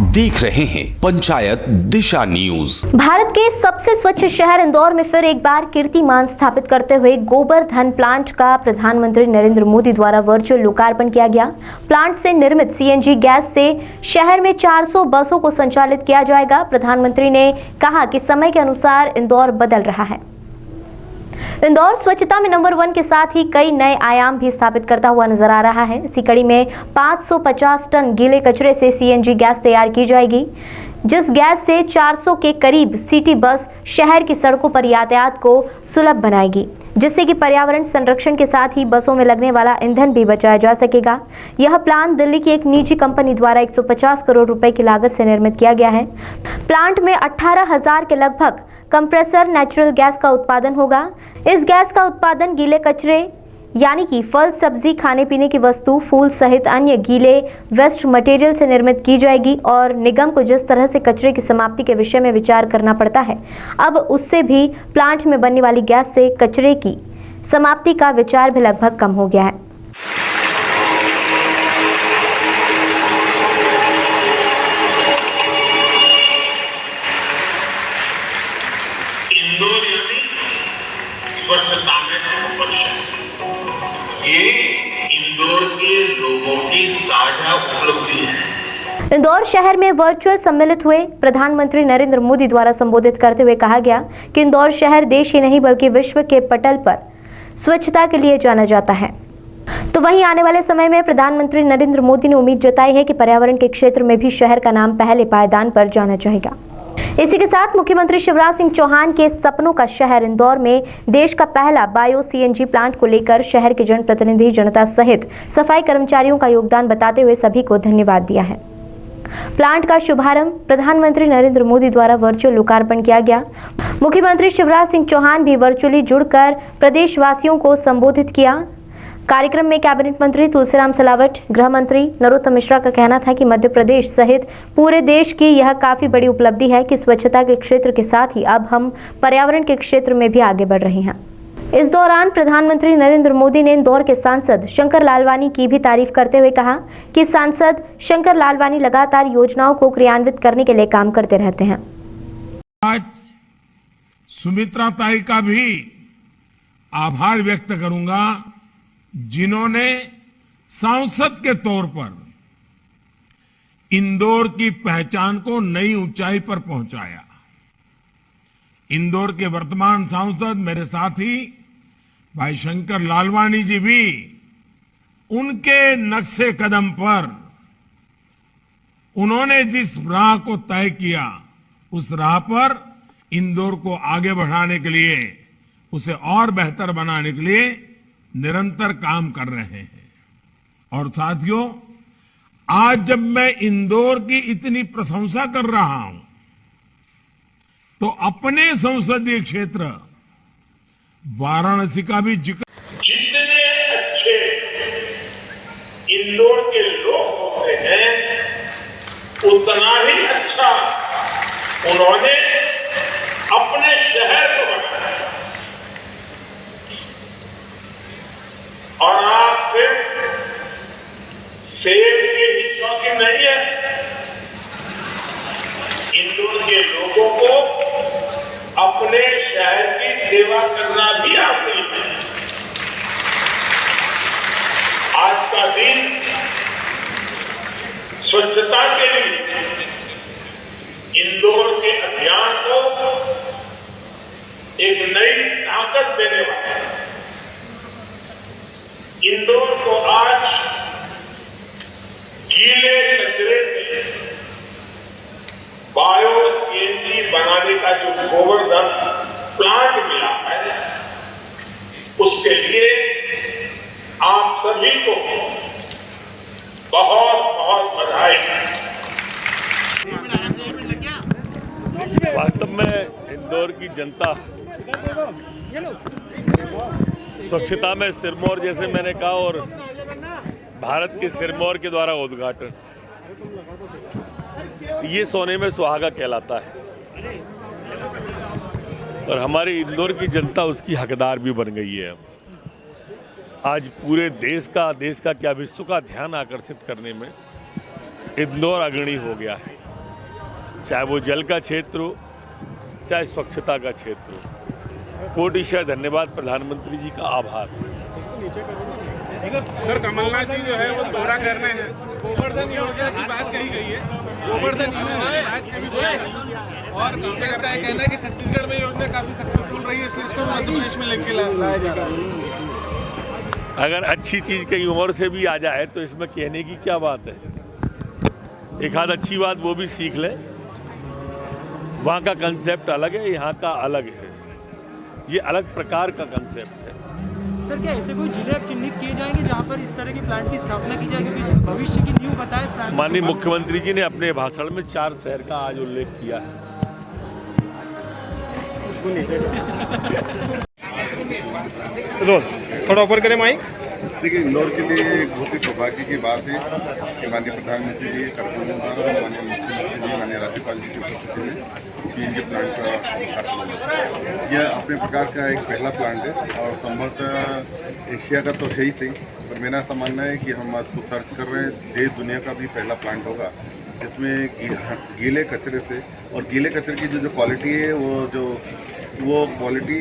देख रहे हैं पंचायत दिशा न्यूज। भारत के सबसे स्वच्छ शहर इंदौर में फिर एक बार कीर्तिमान स्थापित करते हुए गोबर धन प्लांट का प्रधानमंत्री नरेंद्र मोदी द्वारा वर्चुअल लोकार्पण किया गया। प्लांट से निर्मित सीएनजी गैस से शहर में 400 बसों को संचालित किया जाएगा। प्रधानमंत्री ने कहा कि समय के अनुसार इंदौर बदल रहा है। इंदौर स्वच्छता में नंबर 1 के साथ ही कई नए आयाम भी स्थापित करता हुआ नजर आ रहा है। इसी कड़ी में 550 टन गीले कचरे से सीएनजी गैस तैयार की जाएगी, जिस गैस से 400 के करीब सिटी बस शहर की सड़कों पर यातायात को सुलभ बनाएगी, जिससे कि पर्यावरण संरक्षण के साथ ही बसों में लगने वाला ईंधन भी बचाया जा सकेगा। यह प्लांट दिल्ली की एक निजी कंपनी द्वारा 150 करोड़ रुपए की लागत से निर्मित किया गया है। प्लांट में 18,000 के लगभग कंप्रेसर नेचुरल गैस का उत्पादन होगा। इस गैस का उत्पादन गीले कचरे यानी कि फल, सब्जी, खाने पीने की वस्तु, फूल सहित अन्य गीले वेस्ट मटेरियल से निर्मित की जाएगी और निगम को जिस तरह से कचरे की समाप्ति के विषय में विचार करना पड़ता है, अब उससे भी प्लांट में बनने वाली गैस से कचरे की समाप्ति का विचार भी लगभग कम हो गया है। इंदौर यानी स्वच्छता में नंबर 1। ये इंदौर के लोगों की साझा उपलब्धि है। इंदौर शहर में वर्चुअल सम्मिलित हुए प्रधानमंत्री नरेंद्र मोदी द्वारा संबोधित करते हुए कहा गया कि इंदौर शहर देश ही नहीं बल्कि विश्व के पटल पर स्वच्छता के लिए जाना जाता है। तो वहीं आने वाले समय में प्रधानमंत्री नरेंद्र मोदी ने उम्मीद जताई है कि पर्यावरण के क्षेत्र में भी शहर का नाम पहले पायदान पर जाना जाएगा। इसी के साथ मुख्यमंत्री शिवराज सिंह चौहान के सपनों का शहर इंदौर में देश का पहला बायो सीएनजी प्लांट को लेकर शहर के जनप्रतिनिधि, जनता सहित सफाई कर्मचारियों का योगदान बताते हुए सभी को धन्यवाद दिया है। प्लांट का शुभारंभ प्रधानमंत्री नरेंद्र मोदी द्वारा वर्चुअल लोकार्पण किया गया। मुख्यमंत्री शिवराज सिंह चौहान भी वर्चुअली जुड़कर प्रदेशवासियों को संबोधित किया। कार्यक्रम में कैबिनेट मंत्री तुलसीराम सिलावट, गृह मंत्री नरोत्तम मिश्रा का कहना था कि मध्य प्रदेश सहित पूरे देश की यह काफी बड़ी उपलब्धि है कि स्वच्छता के क्षेत्र के साथ ही अब हम पर्यावरण के क्षेत्र में भी आगे बढ़ रहे हैं। इस दौरान प्रधानमंत्री नरेंद्र मोदी ने इंदौर के सांसद शंकर लालवानी की भी तारीफ करते हुए कहा कि सांसद शंकर लालवानी लगातार योजनाओं को क्रियान्वित करने के लिए काम करते रहते हैं। आज सुमित्रा ताई का भी आभार व्यक्त करूंगा, जिन्होंने सांसद के तौर पर इंदौर की पहचान को नई ऊंचाई पर पहुंचाया। इंदौर के वर्तमान सांसद मेरे साथी भाई शंकर लालवानी जी भी उनके नक्शे कदम पर उन्होंने जिस राह को तय किया, उस राह पर इंदौर को आगे बढ़ाने के लिए, उसे और बेहतर बनाने के लिए निरंतर काम कर रहे हैं। और साथियों, आज जब मैं इंदौर की इतनी प्रशंसा कर रहा हूं, तो अपने संसदीय क्षेत्र वाराणसी का भी जिक्र। जितने अच्छे इंदौर के लोग होते हैं, उतना ही अच्छा उन्होंने अपने शहर को बनाया। और आप सिर्फ सेब के हिस्सों की नहीं है, इंदौर के लोगों को अपने शहर की सेवा करना भी आती है। आज का दिन स्वच्छता के लिए इंदौर के अभियान को एक नई ताकत देने वाला है। इंदौर को आज गीले कचरे से बायो सीएनजी बनाने का जो गोवर्धन प्लांट मिला है, उसके लिए आप सभी को बहुत बहुत बधाई। वास्तव में इंदौर की जनता स्वच्छता में सिरमौर, जैसे मैंने कहा, और भारत के सिरमौर के द्वारा उद्घाटन, ये सोने में सुहागा कहलाता है। और हमारी इंदौर की जनता उसकी हकदार भी बन गई है। आज पूरे देश का क्या विश्व का ध्यान आकर्षित करने में इंदौर अग्रणी हो गया है। चाहे वो जल का क्षेत्र हो, चाहे स्वच्छता का क्षेत्र हो। कोटिशः धन्यवाद, प्रधानमंत्री जी का आभार। सर कमलनाथ जी जो है वो दौरा कर रहे हैं, गोवर्धन योजना की बात कही गई है, गोवर्धन योजना की बात कही गई है और कांग्रेस का ये कहना है कि छत्तीसगढ़ में योजना काफी सक्सेसफुल रही है, इसलिए इसको मध्य प्रदेश में लेके लाया जा रहा है। अगर अच्छी चीज़ कहीं और से भी आ जाए तो इसमें कहने की क्या बात है। एक आध अच्छी बात वो भी सीख लें। वहाँ का कंसेप्ट अलग है, यहाँ का अलग है। ये अलग प्रकार का कंसेप्ट है। सर क्या ऐसे कोई जिले अब चिन्हित किए जाएंगे जहाँ पर इस तरह के प्लांट की स्थापना की जाएगी, क्योंकि भविष्य की नींव बताया इस प्लांट। माननीय मुख्यमंत्री जी ने अपने भाषण में 4 शहर का आज उल्लेख किया है। थोड़ा ऊपर करें माइक। देखिए, इंदौर के लिए एक बहुत ही सौभाग्य की बात है कि माननीय प्रधानमंत्री जी कार्यक्रम द्वारा माननीय मुख्यमंत्री जी, माननीय राज्यपाल जी की उपस्थिति में सीएनजी प्लांट का उद्घाटन हुआ। यह अपने प्रकार का एक पहला प्लांट है और संभवतः एशिया का तो है ही सही, पर मेरा ऐसा मानना है कि हम इसको सर्च कर रहे हैं, देश दुनिया का भी पहला प्लांट होगा जिसमें गीले कचरे से, और गीले कचरे की जो क्वालिटी है वो क्वालिटी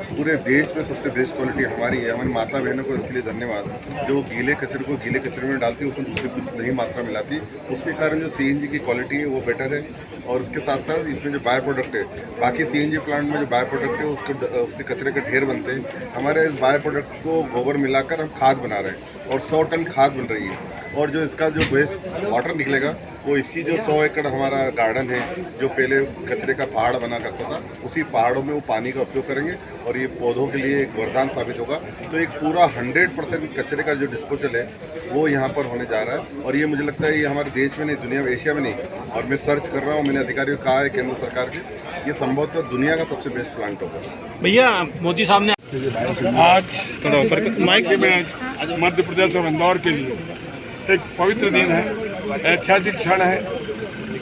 पूरे देश में सबसे बेस्ट क्वालिटी हमारी है। हमारी माता बहनों को इसके लिए धन्यवाद, जो गीले कचरे को गीले कचरे में डालती है, उसमें दूसरी कुछ नहीं मात्रा मिलाती, उसके कारण जो सीएनजी की क्वालिटी है वो बेटर है। और उसके साथ साथ इसमें जो बायो प्रोडक्ट है, बाकी सीएनजी प्लांट में जो बायो प्रोडक्ट है उसके कचरे के ढेर बनते हैं, हमारे इस बायो प्रोडक्ट को गोबर मिलाकर हम खाद बना रहे हैं और 100 टन खाद बन रही है। और जो इसका जो वेस्ट वाटर निकलेगा वो इसी जो 100 एकड़ हमारा गार्डन है जो पहले कचरे का पहाड़ बना करता था, उसी पहाड़ों में वो पानी का उपयोग करेंगे और ये पौधों के लिए एक वरदान साबित होगा। तो एक पूरा 100% कचरे का जो डिस्पोजल है वो यहाँ पर होने जा रहा है और ये मुझे लगता है ये हमारे देश में नहीं, दुनिया में, एशिया में नहीं, और मैं सर्च कर रहा हूँ, मैंने अधिकारियों को कहा है केंद्र सरकार के, ये संभवतः दुनिया का सबसे बेस्ट प्लांट होगा। भैया मोदी साहब ने आज थोड़ा ऊपर माइक में मध्य प्रदेश और इंदौर के लिए एक पवित्र दिन है, ऐतिहासिक क्षण है।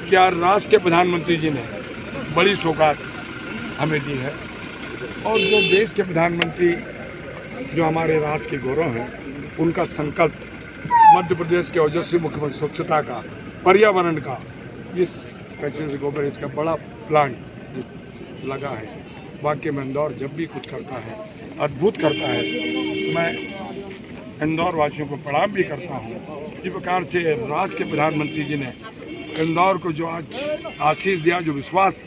क्या राष्ट्र के प्रधानमंत्री जी ने बड़ी सौगात हमें दी है और जो देश के प्रधानमंत्री जो हमारे राष्ट्र के गौरव हैं, उनका संकल्प मध्य प्रदेश के ओजस्वी मुख्यमंत्री स्वच्छता का, पर्यावरण का, इस कचरे से गोबर इसका बड़ा प्लांट लगा है। वाकई में इंदौर जब भी कुछ करता है, अद्भुत करता है, मैं इंदौर वासियों को प्रणाम भी करता हूँ। जिस प्रकार से राष्ट्र के प्रधानमंत्री जी ने इंदौर को जो आज आशीष दिया, जो विश्वास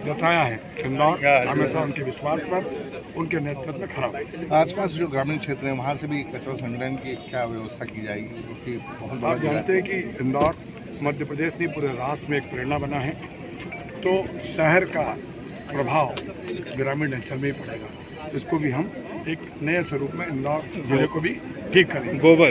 जताया है, इंदौर हमेशा उनके विश्वास पर, उनके नेतृत्व में खड़ा है। आसपास जो ग्रामीण क्षेत्र है वहाँ से भी कचरा संग्रहण की क्या व्यवस्था की जाएगी, क्योंकि बहुत आप जानते हैं कि इंदौर मध्य प्रदेश नहीं पूरे राष्ट्र में एक प्रेरणा बना है, तो शहर का प्रभाव ग्रामीण अंचल में ही पड़ेगा। इसको भी हम एक नए स्वरूप में इंदौर जिले को भी ठीक करेंगे। गोबर